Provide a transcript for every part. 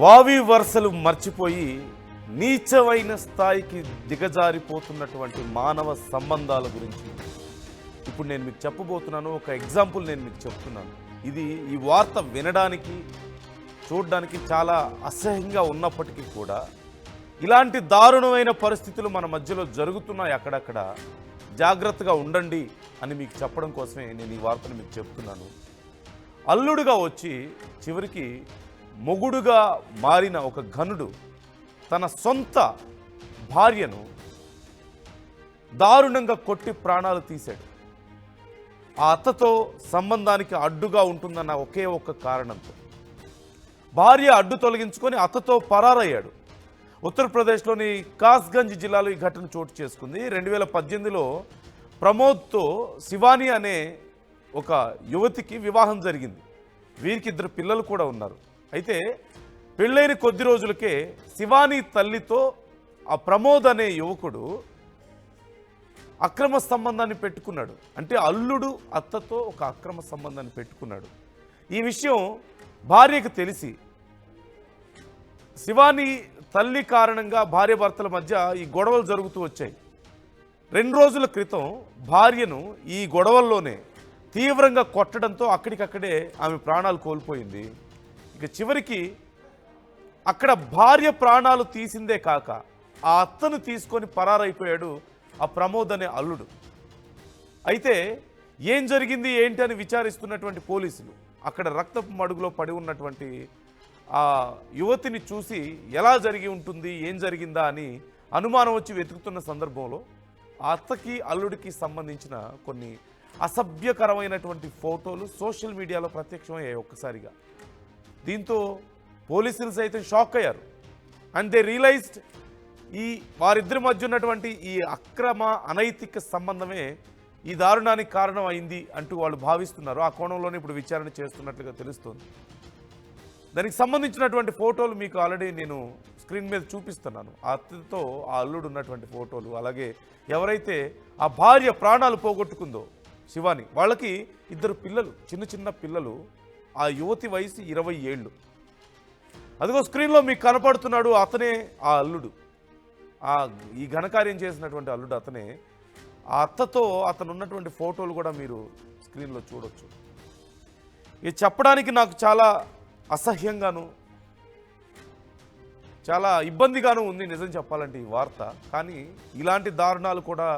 వావి వరుసలు మర్చిపోయి నీచమైన స్థాయికి దిగజారిపోతున్నటువంటి మానవ సంబంధాల గురించి ఇప్పుడు నేను మీకు చెప్పబోతున్నాను. ఒక ఎగ్జాంపుల్ నేను మీకు చెప్తున్నాను. ఇది ఈ వార్త వినడానికి చూడడానికి చాలా అసహ్యంగా ఉన్నప్పటికీ కూడా ఇలాంటి దారుణమైన పరిస్థితులు మన మధ్యలో జరుగుతున్నాయి. అక్కడక్కడ జాగ్రత్తగా ఉండండి అని మీకు చెప్పడం కోసమే నేను ఈ వార్తను మీకు చెప్తున్నాను. అల్లుడుగా వచ్చి చివరికి మొగుడుగా మారిన ఒక ఘనుడు తన సొంత భార్యను దారుణంగా కొట్టి ప్రాణాలు తీశాడు. ఆ అత్తతో సంబంధానికి అడ్డుగా ఉంటుందన్న ఒకే ఒక్క కారణంతో భార్య అడ్డు తొలగించుకొని అత్తతో పరారయ్యాడు. ఉత్తరప్రదేశ్లోని కాస్గంజ్ జిల్లాలో ఈ ఘటన చోటు చేసుకుంది. 2018లో ప్రమోద్తో శివాని అనే ఒక యువతికి వివాహం జరిగింది. వీరికి 2 పిల్లలు కూడా ఉన్నారు. అయితే పెళ్ళైన కొద్ది రోజులకే శివాని తల్లితో ఆ ప్రమోద్ అనే యువకుడు అక్రమ సంబంధాన్ని పెట్టుకున్నాడు. అంటే అల్లుడు అత్తతో ఒక అక్రమ సంబంధాన్ని పెట్టుకున్నాడు. ఈ విషయం భార్యకు తెలిసి శివాని తల్లి కారణంగా భార్యాభర్తల మధ్య ఈ గొడవలు జరుగుతూ వచ్చాయి. 2 రోజుల క్రితం భార్యను ఈ గొడవల్లోనే తీవ్రంగా కొట్టడంతో అక్కడికక్కడే ఆమె ప్రాణాలు కోల్పోయింది. ఇక చివరికి అక్కడ భార్య ప్రాణాలు తీసిందే కాక ఆ అత్తను తీసుకొని పరారైపోయాడు ఆ ప్రమోద్ అనే అల్లుడు. అయితే ఏం జరిగింది ఏంటి అని విచారిస్తున్నటువంటి పోలీసులు అక్కడ రక్తపు మడుగులో పడి ఉన్నటువంటి ఆ యువతిని చూసి ఎలా జరిగి ఉంటుంది, ఏం జరిగిందా అని అనుమానం వచ్చి వెతుకుతున్న సందర్భంలో ఆ అత్తకి అల్లుడికి సంబంధించిన కొన్ని అసభ్యకరమైనటువంటి ఫోటోలు సోషల్ మీడియాలో ప్రత్యక్షమయ్యాయి ఒక్కసారిగా. దీంతో పోలీసులు సైతం షాక్ అయ్యారు. అండ్ దే రియలైజ్డ్ ఈ వారిద్దరి మధ్య ఉన్నటువంటి ఈ అక్రమ అనైతిక సంబంధమే ఈ దారుణానికి కారణం అయింది అంటూ వాళ్ళు భావిస్తున్నారు. ఆ కోణంలోనే ఇప్పుడు విచారణ చేస్తున్నట్లుగా తెలుస్తోంది. దానికి సంబంధించినటువంటి ఫోటోలు మీకు ఆల్రెడీ నేను స్క్రీన్ మీద చూపిస్తున్నాను. ఆ అత్తతో ఆ అల్లుడు ఉన్నటువంటి ఫోటోలు, అలాగే ఎవరైతే ఆ భార్య ప్రాణాలు పోగొట్టుకుందో శివాని, వాళ్ళకి 2 పిల్లలు, చిన్న చిన్న పిల్లలు. ఆ యువతి వయసు 20 ఏళ్ళు. అదిగో స్క్రీన్లో మీకు కనపడుతున్నాడు అతనే ఆ అల్లుడు. ఈ ఘనకార్యం చేసినటువంటి అల్లుడు అతనే. ఆ అత్తతో అతను ఉన్నటువంటి ఫోటోలు కూడా మీరు స్క్రీన్లో చూడొచ్చు. ఇది చెప్పడానికి నాకు చాలా అసహ్యంగాను చాలా ఇబ్బందిగాను ఉంది నిజం చెప్పాలంటే ఈ వార్త. కానీ ఇలాంటి దారుణాలు కూడా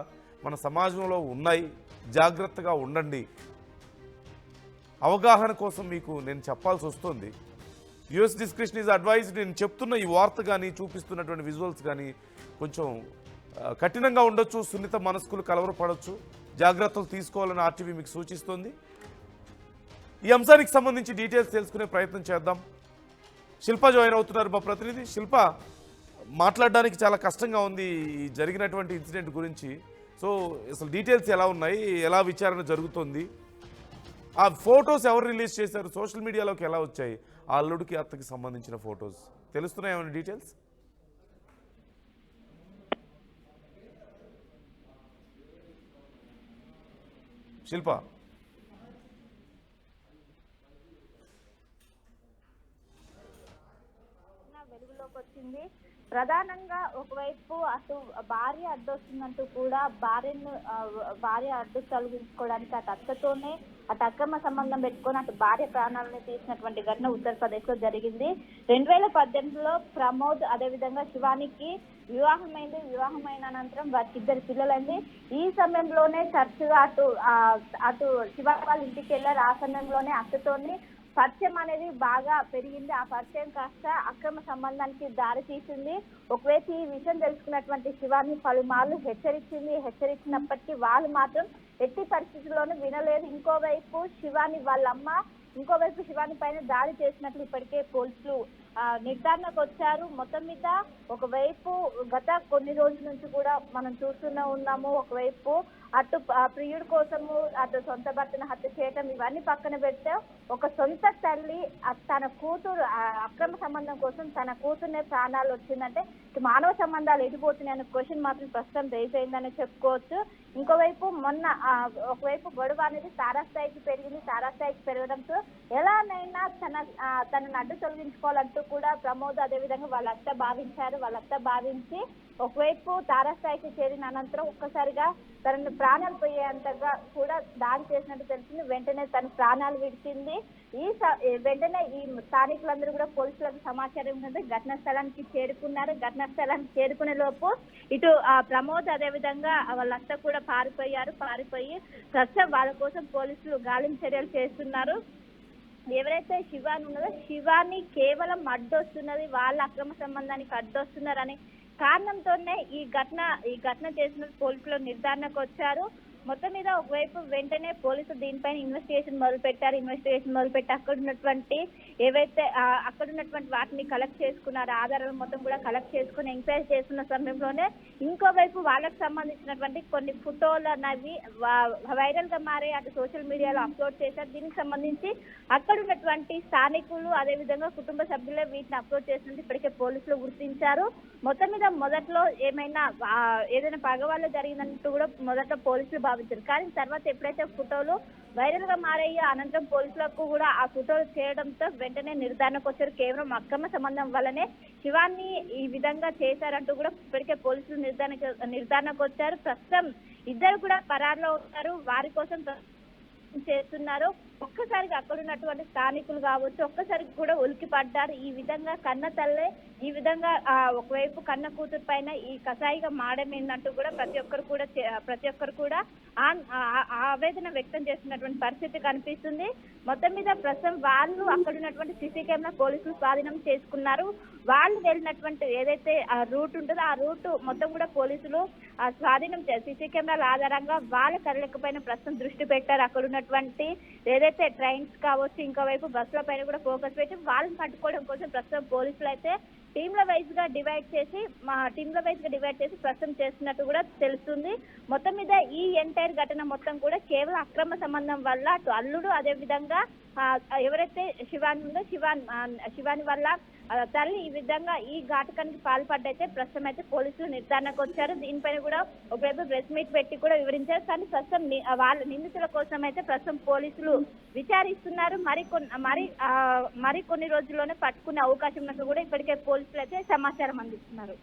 మన సమాజంలో ఉన్నాయి. జాగ్రత్తగా ఉండండి. అవగాహన కోసం మీకు నేను చెప్పాల్సి వస్తుంది. US description is advise. నేను చెప్తున్న ఈ వార్త కానీ చూపిస్తున్నటువంటి విజువల్స్ కానీ కొంచెం కఠినంగా ఉండొచ్చు. సున్నిత మనస్కులు కలవరపడవచ్చు. జాగ్రత్తలు తీసుకోవాలని ఆర్టీవీ మీకు సూచిస్తుంది. ఈ అంశానికి సంబంధించి డీటెయిల్స్ తెలుసుకునే ప్రయత్నం చేద్దాం. శిల్ప జాయిన్ అవుతున్నారు మా ప్రతినిధి. శిల్ప, మాట్లాడడానికి చాలా కష్టంగా ఉంది ఈ జరిగినటువంటి ఇన్సిడెంట్ గురించి. సో అసలు డీటెయిల్స్ ఎలా ఉన్నాయి, ఎలా విచారణ జరుగుతుంది, ఆ ఫొటోస్ ఎవరు రిలీజ్ చేశారు, సోషల్ మీడియాలోకి ఎలా వచ్చాయి, ఆ అల్లుడికి అత్తకి సంబంధించిన ఫొటోస్ తెలుస్తున్నాయి ఏమైనా డీటెయిల్స్? శిల్ప, వెలుగులోకి వచ్చింది. ప్రధానంగా ఒకవైపు అటు భార్య అడ్డొస్తుందంటూ కూడా భార్య అడ్డు తొలగించుకోవడానికి అటు అత్తతోనే అటు అక్రమ సంబంధం పెట్టుకొని అటు భార్య ప్రాణాలను తీసినటువంటి ఘటన ఉత్తరప్రదేశ్ లో జరిగింది. 2018లో ప్రమోద్ అదేవిధంగా శివానికి వివాహమైంది. వివాహమైన అనంతరం వారికి 2 పిల్లలైంది. ఈ సమయంలోనే తరచుగా అటు శివాని వాళ్ళ ఇంటికి వెళ్ళారు. ఆ సమయంలోనే అత్తతోని పరిచయం అనేది బాగా పెరిగింది. ఆ పరిచయం కాస్త అక్రమ సంబంధానికి దారి తీసింది. ఒకవైపు ఈ విషయం తెలుసుకున్నటువంటి శివాని పలుమార్లు హెచ్చరించినప్పటికీ వాళ్ళు మాత్రం ఎట్టి పరిస్థితుల్లోనూ వినలేదు. ఇంకోవైపు శివాని పైన దాడి చేసినట్లు ఇప్పటికే పోలీసులు నిర్ధారణకు వచ్చారు. మొత్తం మీద ఒకవైపు గత కొన్ని రోజుల నుంచి కూడా మనం చూస్తూనే ఉన్నాము. ఒకవైపు అటు ప్రియుడి కోసము అటు సొంత భర్తను హత్య చేయటం ఇవన్నీ పక్కన పెడితే ఒక సొంత తల్లి తన కూతురు అక్రమ సంబంధం కోసం తన కూతురునే ప్రాణాలు వచ్చిందంటే మానవ సంబంధాలు ఎడిపోతున్నాయి అనే క్వశ్చన్ మాత్రం ప్రస్తుతం రేజ్ అయిందని చెప్పుకోవచ్చు. ఇంకోవైపు ఒకవైపు గొడవ అనేది తారాస్థాయికి పెరగడంతో ఎలానైనా తనను అడ్డు తొలగించుకోవాలంటూ కూడా ప్రమోద్ అదేవిధంగా వాళ్ళంతా భావించి ఒకవైపు తారాస్థాయికి చేరిన అనంతరం ఒక్కసారిగా తనని ప్రాణాలు పోయేంతగా కూడా దాడి చేసినట్టు తెలిసింది. వెంటనే తన ప్రాణాలు విడిచింది. వెంటనే ఈ స్థానికులందరూ కూడా పోలీసులకు సమాచారం ఉంది. ఘటనా స్థలానికి చేరుకున్నారు. ఘటనా స్థలానికి చేరుకునే లోపు ఇటు ప్రమోద్ అదేవిధంగా వాళ్ళంతా కూడా పారిపోయి ప్రస్తుతం వాళ్ళ కోసం పోలీసులు గాలింపు చర్యలు చేస్తున్నారు. ఎవరైతే శివాని ఉన్నదో శివాని కేవలం అడ్డొస్తున్నది, వాళ్ళ అక్రమ సంబంధానికి అడ్డొస్తున్నారని కారణంతోనే ఈ ఘటన చేసిన పోలీసులు నిర్ధారణకు వచ్చారు. మొత్తం మీద ఒకవైపు వెంటనే పోలీసులు దీనిపైన ఇన్వెస్టిగేషన్ మొదలుపెట్టి అక్కడ ఉన్నటువంటి వాటిని కలెక్ట్ చేసుకున్నారు. ఆధారాలు మొత్తం కూడా కలెక్ట్ చేసుకుని ఎంక్వైరీ చేస్తున్న సమయంలోనే ఇంకోవైపు వాళ్ళకి సంబంధించినటువంటి కొన్ని ఫోటోలు అనేవి వైరల్ గా మారి అటు సోషల్ మీడియాలో అప్లోడ్ చేశారు. దీనికి సంబంధించి అక్కడ ఉన్నటువంటి స్థానికులు అదేవిధంగా కుటుంబ సభ్యులే వీటిని అప్లోడ్ చేసినట్టు ఇప్పటికే పోలీసులు గుర్తించారు. మొత్తం మీద మొదట్లో ఏదైనా పగవాళ్ళు జరిగిందంటూ కూడా మొదట్లో పోలీసులు భావించారు. కానీ తర్వాత ఎప్పుడైతే ఫోటోలు వైరల్ గా మారయ్యో అనంతరం పోలీసులకు కూడా ఆ ఫోటోలు చేయడంతో వెంటనే నిర్ధారణకు వచ్చారు. కేవలం అక్రమ సంబంధం వల్లనే శివాన్ని ఈ విధంగా చేశారంటూ కూడా ఇప్పటికే పోలీసులు నిర్ధారణకు వచ్చారు. ప్రస్తుతం ఇద్దరు కూడా పరారులో ఉన్నారు. వారి కోసం చేస్తున్నారు. ఒక్కసారిగా అక్కడ ఉన్నటువంటి స్థానికులు కావచ్చు ఒక్కసారి కూడా ఉలికి పడ్డారు. ఈ విధంగా కన్న తల్లే ఈ విధంగా ఒకవైపు కన్న కూతురు పైన ఈ కసాయిగా మాడమేందంటూ కూడా ప్రతి ఒక్కరు కూడా ఆవేదన వ్యక్తం చేస్తున్నటువంటి పరిస్థితి కనిపిస్తుంది. మొత్తం మీద ప్రస్తుతం వాళ్ళు అక్కడ ఉన్నటువంటి సీసీ కెమెరా పోలీసులు స్వాధీనం చేసుకున్నారు. వాళ్ళు వెళ్ళినటువంటి ఏదైతే ఆ రూట్ ఉంటుందో ఆ రూట్ మొత్తం కూడా పోలీసులు స్వాధీనం సీసీ కెమెరాల ఆధారంగా వాళ్ళ కదలికపైన ప్రస్తుతం దృష్టి పెట్టారు. అక్కడ ఉన్నటువంటి ఏదైతే ట్రైన్స్ కావచ్చు ఇంకోవైపు బస్సుల పైన కూడా ఫోకస్ పెట్టి వాళ్ళని పట్టుకోవడం కోసం ప్రస్తుతం పోలీసులు అయితే టీంల వైజ్ గా డివైడ్ చేసి ప్రస్తుతం చేస్తున్నట్టు కూడా తెలుస్తుంది. మొత్తం మీద ఈ ఎంటైర్ ఘటన మొత్తం కూడా కేవలం అక్రమ సంబంధం వల్ల అటు అల్లుడు అదే విధంగా ఎవరైతే శివాని ఉందో శివాని వల్ల తల్లి ఈ విధంగా ఈ ఘాతకానికి పాల్పడ్డైతే ప్రస్తుతం అయితే పోలీసులు నిర్ధారణకు వచ్చారు. దీనిపైన కూడా ఒకవైపు ప్రెస్ మీట్ పెట్టి కూడా వివరించారు. కానీ ప్రస్తుతం వాళ్ళ నిందితుల కోసం అయితే ప్రస్తుతం పోలీసులు విచారిస్తున్నారు. మరి కొన్ని రోజుల్లోనే పట్టుకునే అవకాశం ఉన్నట్టు కూడా ఇప్పటికే పోలీసులు అయితే సమాచారం అందిస్తున్నారు.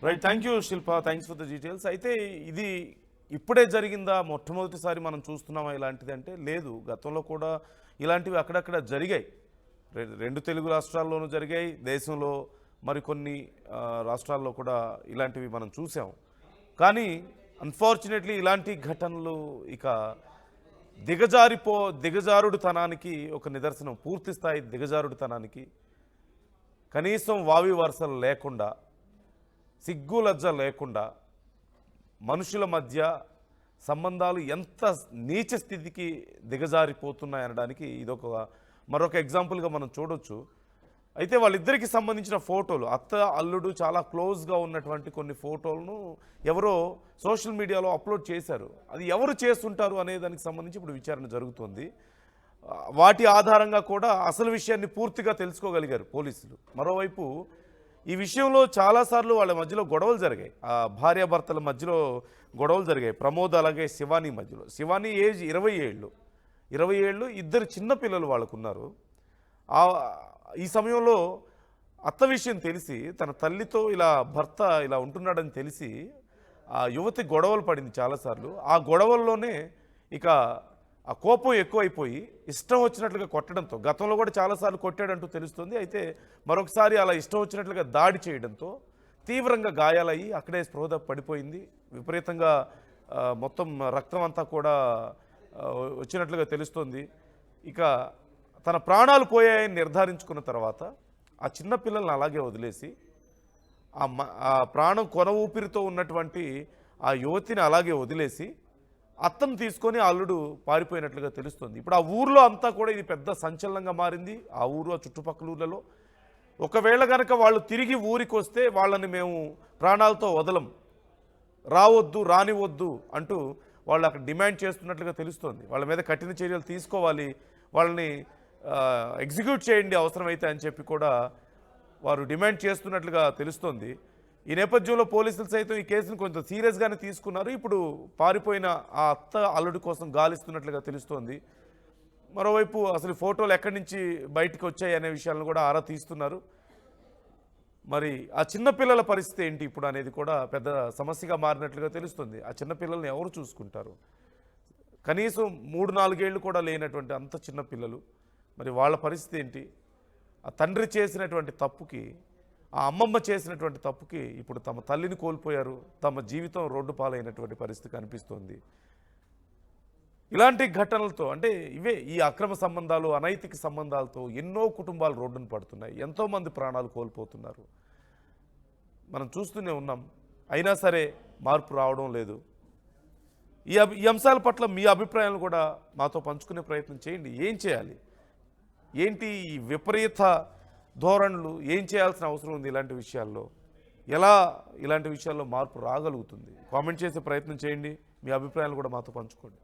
Right, thank you Shilpa, thanks for the details. అయితే ఇది ఇప్పుడే జరిగిందా, మొట్టమొదటిసారి మనం చూస్తున్నామా ఇలాంటిది అంటే లేదు. గతంలో కూడా ఇలాంటివి అక్కడక్కడ జరిగాయి. రెండు తెలుగు రాష్ట్రాల్లోనూ జరిగాయి, దేశంలో మరికొన్ని రాష్ట్రాల్లో కూడా ఇలాంటివి మనం చూసాం. కానీ అన్ఫార్చునేట్లీ ఇలాంటి ఘటనలు ఇక దిగజారుడుతనానికి ఒక నిదర్శనం, పూర్తి స్థాయి దిగజారుడుతనానికి. కనీసం వావి వరుసలు లేకుండా, సిగ్గు లజ్జ లేకుండా మనుషుల మధ్య సంబంధాలు ఎంత నీచ స్థితికి దిగజారిపోతున్నాయనడానికి ఇదొక మరొక ఎగ్జాంపుల్గా మనం చూడొచ్చు. అయితే వాళ్ళిద్దరికి సంబంధించిన ఫోటోలు, అత్త అల్లుడు చాలా క్లోజ్గా ఉన్నటువంటి కొన్ని ఫోటోలను ఎవరో సోషల్ మీడియాలో అప్లోడ్ చేశారు. అది ఎవరు చేస్తుంటారు అనే దానికి సంబంధించి ఇప్పుడు విచారణ జరుగుతోంది. వాటి ఆధారంగా కూడా అసలు విషయాన్ని పూర్తిగా తెలుసుకోగలిగారు పోలీసులు. మరోవైపు ఈ విషయంలో చాలాసార్లు వాళ్ళ మధ్యలో గొడవలు జరిగాయి, భార్యాభర్తల మధ్యలో గొడవలు జరిగాయి. ప్రమోద్ అలాగే శివాని మధ్యలో. శివాని ఏజ్ 20 ఏళ్ళు, ఇద్దరు చిన్నపిల్లలు వాళ్ళకున్నారు. ఈ సమయంలో అత్త విషయం తెలిసి తన తల్లితో భర్త ఇలా ఉంటున్నాడని తెలిసి ఆ యువతి గొడవలు పడింది చాలాసార్లు. ఆ గొడవల్లోనే ఇక ఆ కోపం ఎక్కువైపోయి ఇష్టం వచ్చినట్లుగా కొట్టడంతో, గతంలో కూడా చాలాసార్లు కొట్టాడంటూ తెలుస్తుంది. అయితే మరొకసారి అలా ఇష్టం వచ్చినట్లుగా దాడి చేయడంతో తీవ్రంగా గాయాలయ్యి అక్కడే స్పృహ పడిపోయింది. విపరీతంగా మొత్తం రక్తం అంతా కూడా వచ్చినట్లుగా తెలుస్తుంది. ఇక తన ప్రాణాలు పోయాయని నిర్ధారించుకున్న తర్వాత ఆ చిన్నపిల్లల్ని అలాగే వదిలేసి ఆ ప్రాణం కొన ఊపిరితో ఉన్నటువంటి ఆ యువతిని అలాగే వదిలేసి అత్తను తీసుకొని అల్లుడు పారిపోయినట్లుగా తెలుస్తుంది. ఇప్పుడు ఆ ఊర్లో అంతా కూడా ఇది పెద్ద సంచలనంగా మారింది. ఆ ఊరు ఆ చుట్టుపక్కల ఊర్లలో ఒకవేళ కనుక వాళ్ళు తిరిగి ఊరికి వస్తే వాళ్ళని మేము ప్రాణాలతో వదలం, రానివద్దు అంటూ వాళ్ళు అక్కడ డిమాండ్ చేస్తున్నట్లుగా తెలుస్తోంది. వాళ్ళ మీద కఠిన చర్యలు తీసుకోవాలి, వాళ్ళని ఎగ్జిక్యూట్ చేయండి అవసరమైతే అని చెప్పి కూడా వారు డిమాండ్ చేస్తున్నట్లుగా తెలుస్తోంది. ఈ నేపథ్యంలో పోలీసులు సైతం ఈ కేసును కొంచెం సీరియస్గానే తీసుకున్నారు. ఇప్పుడు పారిపోయిన ఆ అత్త అల్లుడి కోసం గాలిస్తున్నట్లుగా తెలుస్తోంది. మరోవైపు అసలు ఫోటోలు ఎక్కడి నుంచి బయటకు వచ్చాయి అనే విషయాలను కూడా ఆరా తీస్తున్నారు. మరి ఆ చిన్నపిల్లల పరిస్థితి ఏంటి ఇప్పుడు అనేది కూడా పెద్ద సమస్యగా మారినట్లుగా తెలుస్తుంది. ఆ చిన్నపిల్లల్ని ఎవరు చూసుకుంటారు? కనీసం 3-4 ఏళ్ళు కూడా లేనటువంటి అంత చిన్న పిల్లలు, మరి వాళ్ళ పరిస్థితి ఏంటి? ఆ తండ్రి చేసినటువంటి తప్పుకి, ఆ అమ్మమ్మ చేసినటువంటి తప్పుకి ఇప్పుడు తమ తల్లిని కోల్పోయారు. తమ జీవితం రోడ్డు పాలైనటువంటి పరిస్థితి కనిపిస్తోంది. ఇలాంటి ఘటనలతో అంటే ఇవే ఈ అక్రమ సంబంధాలు, అనైతిక సంబంధాలతో ఎన్నో కుటుంబాలు రోడ్డున పడుతున్నాయి. ఎంతోమంది ప్రాణాలు కోల్పోతున్నారు. మనం చూస్తూనే ఉన్నాం. అయినా సరే మార్పు రావడం లేదు. ఈ అంశాల పట్ల మీ అభిప్రాయాలను కూడా మాతో పంచుకునే ప్రయత్నం చేయండి. ఏం చేయాలి? ఏంటి ఈ విపరీత ధోరణులు? ఏం చేయాల్సిన అవసరం ఉంది ఇలాంటి విషయాల్లో? ఎలా ఇలాంటి విషయాల్లో మార్పు రాగలుగుతుంది? కామెంట్ చేసే ప్రయత్నం చేయండి. మీ అభిప్రాయాలు కూడా మాతో పంచుకోండి.